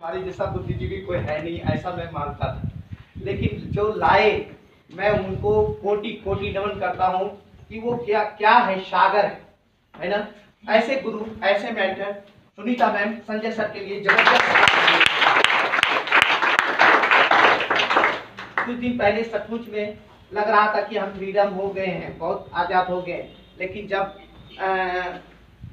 हमारे जैसा बुद्धिजीवी कोई है नहीं, ऐसा मैं मानता था। लेकिन जो लाए, मैं उनको कोटि कोटि नमन करता हूँ कि वो क्या क्या है, सागर है ना। ऐसे गुरु, ऐसे mentor, Sunita ma'am, Sanjay sir के लिए जबरदस्त। कुछ दिन पहले सचमुच में लग रहा था कि हम फ्रीडम हो गए हैं, बहुत आज़ाद हो गए, लेकिन जब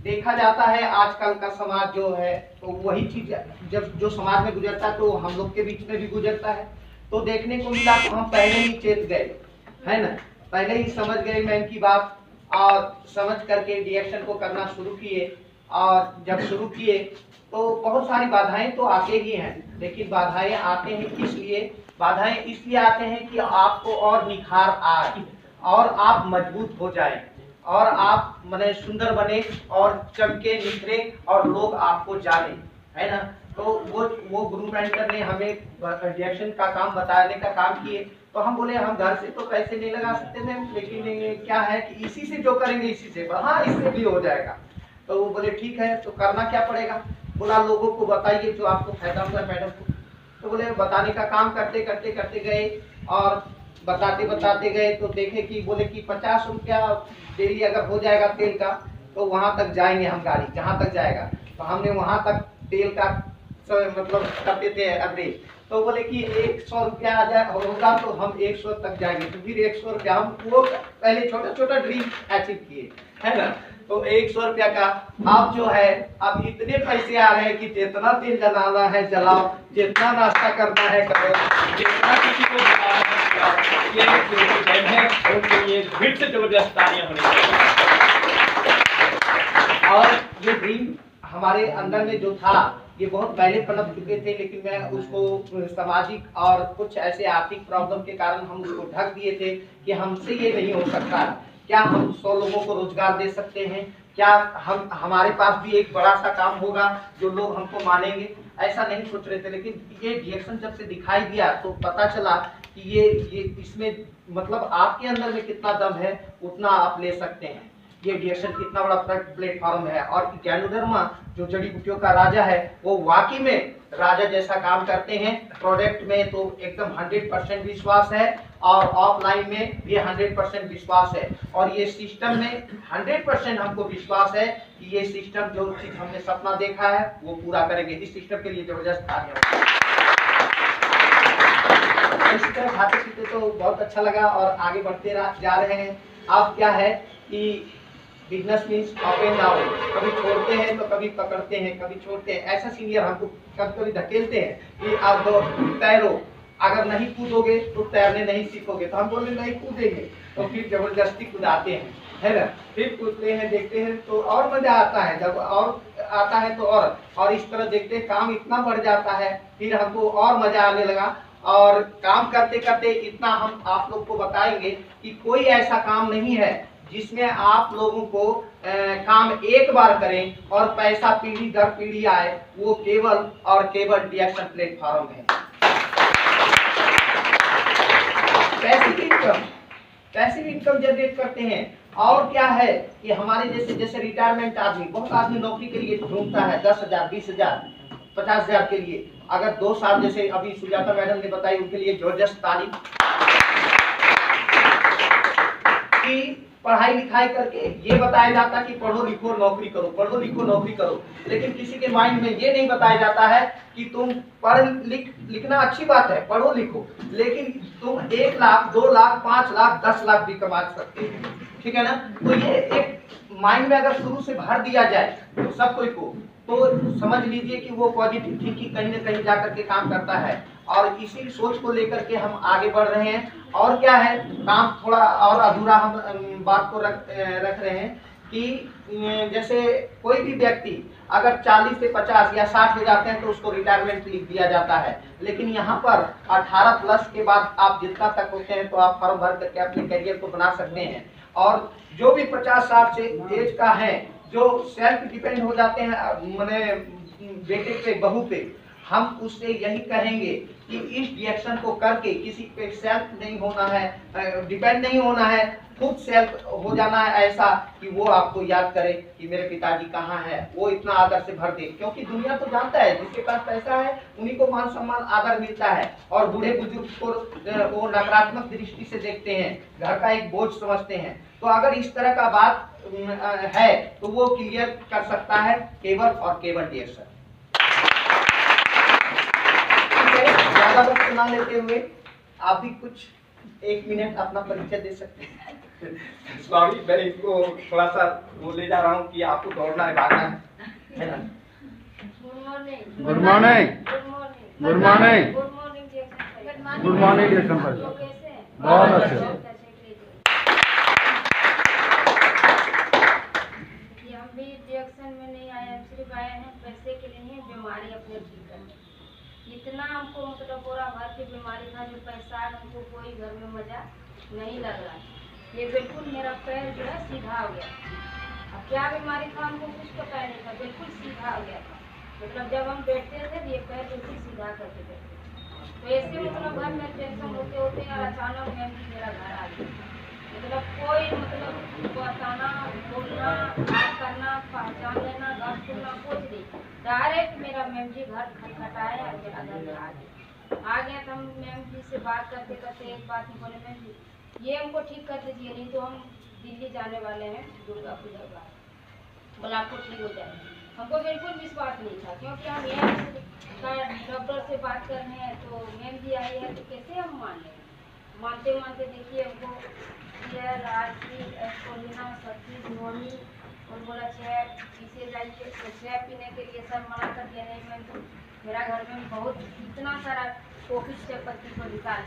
देखा जाता है आजकल का समाज जो है, तो वही चीज जब जो समाज में गुजरता है तो हम लोग के बीच में भी गुजरता है। तो देखने को मिला तो हम पहले ही चेत गए, है ना, पहले ही समझ गए मैम की बात, और समझ करके रिएक्शन को करना शुरू किए। और जब शुरू किए तो बहुत सारी बाधाएं तो आते ही हैं, लेकिन बाधाएं आते हैं किस लिए? बाधाएं इसलिए आते हैं कि आपको और निखार आए और आप मजबूत हो जाएं और आप मने सुंदर बने और चमके निखरे और लोग आपको जाने, है ना। तो वो गुरु मेंटर ने हमें रिएक्शन का काम बताने का काम किए। तो हम बोले हम घर से तो पैसे नहीं लगा सकते मैम, लेकिन क्या है कि इसी से जो करेंगे इसी से, हाँ इससे भी हो जाएगा। तो वो बोले ठीक है, तो करना क्या पड़ेगा? बोला लोगों को बताइए जो आपको फायदा हुआ मैडम को। तो बोले बताने का काम करते करते करते गए और बताते बताते गए तो देखे कि बोले कि 50 रुपया डेली अगर हो जाएगा तेल का तो वहाँ तक जाएंगे हम, गाड़ी जहाँ तक जाएगा। तो हमने वहाँ तक तेल का मतलब करते थे अग्रे। तो बोले कि 100 रुपया आ जाए होगा तो हम 100 तक जाएंगे। तो फिर 100 रुपया हम वो पहले छोटा छोटा ड्रीम अचीव किए, है ना। तो 100 रुपया का अब जो है, अब इतने पैसे आ रहे हैं कि जितना तेल जलाना है जलाओ, जितना नाश्ता करना है करो, जितना किसी को उनके लिए फिर से जबरदस्त तालियां होनी चाहिए। और ये ड्रीम हमारे अंदर में जो था ये बहुत पहले पनप चुके थे, लेकिन मैं उसको सामाजिक और कुछ ऐसे आर्थिक प्रॉब्लम के कारण हम उसको ढक दिए थे कि हमसे ये नहीं हो सकता। क्या हम 100 लोगों को रोजगार दे सकते हैं? क्या हम हमारे पास भी एक बड़ा सा काम होगा जो लोग हमको मानेंगे? ऐसा नहीं सोच रहे थे, लेकिन ये रिएक्शन जब से दिखाई दिया तो पता चला कि ये इसमें मतलब आपके अंदर में कितना दम है उतना आप ले सकते हैं। ये रिएक्शन कितना बड़ा प्लेटफॉर्म है। और ज्ञानोधर्मा जो जड़ी बूटियों का राजा है वो वाकई में राजा जैसा काम करते हैं। प्रोडक्ट में तो एकदम 100% विश्वास है और ऑफलाइन में भी 100% विश्वास है। और ये सिस्टम में 100% हमको विश्वास है कि ये सिस्टम जो चीज हमने सपना देखा है वो पूरा करेंगे। इस सिस्टम के लिए जबरदस्त तालियां। इसी तरह खाते पीते तो बहुत अच्छा लगा और आगे बढ़ते जा रहे हैं। अब क्या है कि business means up and down, कभी छोड़ते हैं तो कभी पकड़ते हैं, कभी छोड़ते हैं। ऐसा सीनियर हमको कभी कभी धकेलते हैं कि आप तैरो, अगर नहीं कूदोगे तो तैरने नहीं सीखोगे। तो हम बोले नहीं कूदेंगे, तो फिर जबरदस्ती कूदाते हैं, है ना। फिर कूदते हैं, देखते हैं तो और मजा आता है, जब और आता है तो और इस तरह देखते हैं काम इतना बढ़ जाता है, फिर हमको और मजा आने लगा। और काम करते करते इतना हम आप लोग को बताएंगे कि कोई ऐसा काम नहीं है जिसमें आप लोगों को काम एक बार करें और पैसा पीढ़ी दर पीढ़ी आए, वो केवल और केवल रिएक्शन प्लेटफॉर्म है। पैसिव इनकम जनरेट करते हैं। और क्या है कि हमारे जैसे रिटायरमेंट आदमी, बहुत आदमी नौकरी के लिए ढूंढता है 10,000, 20,000, 50,000 के लिए। अगर 2 साल जैसे अभी सुजाता मैडम ने बताई, उनके लिए जबरदस्त तारीफ की। पढ़ाई लिखाई करके ये बताया जाता कि पढ़ो लिखो नौकरी करो, पढ़ो लिखो नौकरी करो, लेकिन किसी के माइंड में ये नहीं बताया जाता है कि तुम लिखना अच्छी बात है, पढ़ो लिखो, लेकिन तुम 1 लाख, 2 लाख, 5 लाख, 10 लाख भी कमा सकते हो, ठीक है ना। तो ये एक माइंड में अगर शुरू से भर दिया जाए तो सब कोई को, तो समझ लीजिए कि वो पॉजिटिव थिंकिंग कहीं ना कहीं जाकर के काम करता है। और इसी सोच को लेकर के हम आगे बढ़ रहे हैं। और क्या है, काम थोड़ा और अधूरा हम बात को रख रहे हैं कि जैसे कोई भी व्यक्ति अगर 40 से 50 या 60 हो जाते हैं तो उसको रिटायरमेंट लिख दिया जाता है, लेकिन यहाँ पर 18 प्लस के बाद आप जितना तक होते हैं तो आप फॉर्म भर करके अपने करियर को बना सकते हैं। और जो भी 50-60 से एज का है, जो सेल्फ डिपेंड हो जाते हैं मैंने बेटे पे, बहू पे, हम उससे यही कहेंगे कि इस रिएक्शन को करके किसी पे सेल्फ नहीं होना है, डिपेंड नहीं होना है, खुद सेल्फ हो जाना है ऐसा कि वो आपको याद करे कि मेरे पिताजी कहाँ है, वो इतना आदर से भर दे। क्योंकि दुनिया तो जानता है जिसके पास पैसा है उन्हीं को मान सम्मान आदर मिलता है, और बूढ़े बुजुर्ग को वो नकारात्मक दृष्टि से देखते हैं, घर का एक बोझ समझते हैं। तो अगर इस तरह का बात है तो वो क्लियर कर सकता है केवल और केवल डिएक्शन। ज्यादा वक्त ना लेते हुए आप भी कुछ 1 मिनट अपना परिचय दे सकते हैं। स्वामी, मैं इनको थोड़ा सा वो ले जा रहा हूँ कि आपको दौड़ना है, भागना है ना। Good morning. Good morning. Good morning. Good morning. Good morning ji. Good morning डिएक्शन भाई। लोग कैसे हैं? बहुत अच्छे। कि हम भी डिएक्शन में नहीं आए, हम सिर्फ आए हैं पैसे के लिए, बीमारी अपने ठीक करने। इतना हमको मतलब पूरा भर की बीमारी था जो पैसा हमको कोई घर में मजा नहीं लग रहा। ये बिल्कुल मेरा पैर जो है सीधा हो गया। अब क्या बीमारी था हमको कुछ पता नहीं था, बिल्कुल सीधा हो गया था। मतलब जब हम बैठते थे ये पैर बिल्कुल सीधा करके बैठते। तो ऐसे मतलब घर में टेंशन होते होते यार अचानक मैं भी मेरा घर आ गया। मतलब कोई मतलब बताना, बोलना, बात करना, पहचान लेना, घर सुनना कुछ नहीं। डायरेक्ट मेरा मैम जी घर खटखटाया और मेरा घर में आ गया। तो हम मैम जी से बात करते करते एक बात ही बोले, मैम जी ये हमको ठीक कर दीजिए, नहीं तो हम दिल्ली जाने वाले हैं दुर्गा पूजा का। बोला आपको ठीक हो जाए। हमको बिल्कुल विश्वास नहीं था, क्योंकि हम यहाँ डॉक्टर से बात करने हैं तो मैम जी आई है तो कैसे हम मान लें। मानते मानते देखिए हमको एस्पोलिना सब चीज़ नोनी और बोला चाय पीछे जाइए, तो चाय पीने के लिए सर मना कर दिया। नहीं मैम तो मेरा घर में बहुत इतना सारा कॉफी चाय पत्ती को निकाल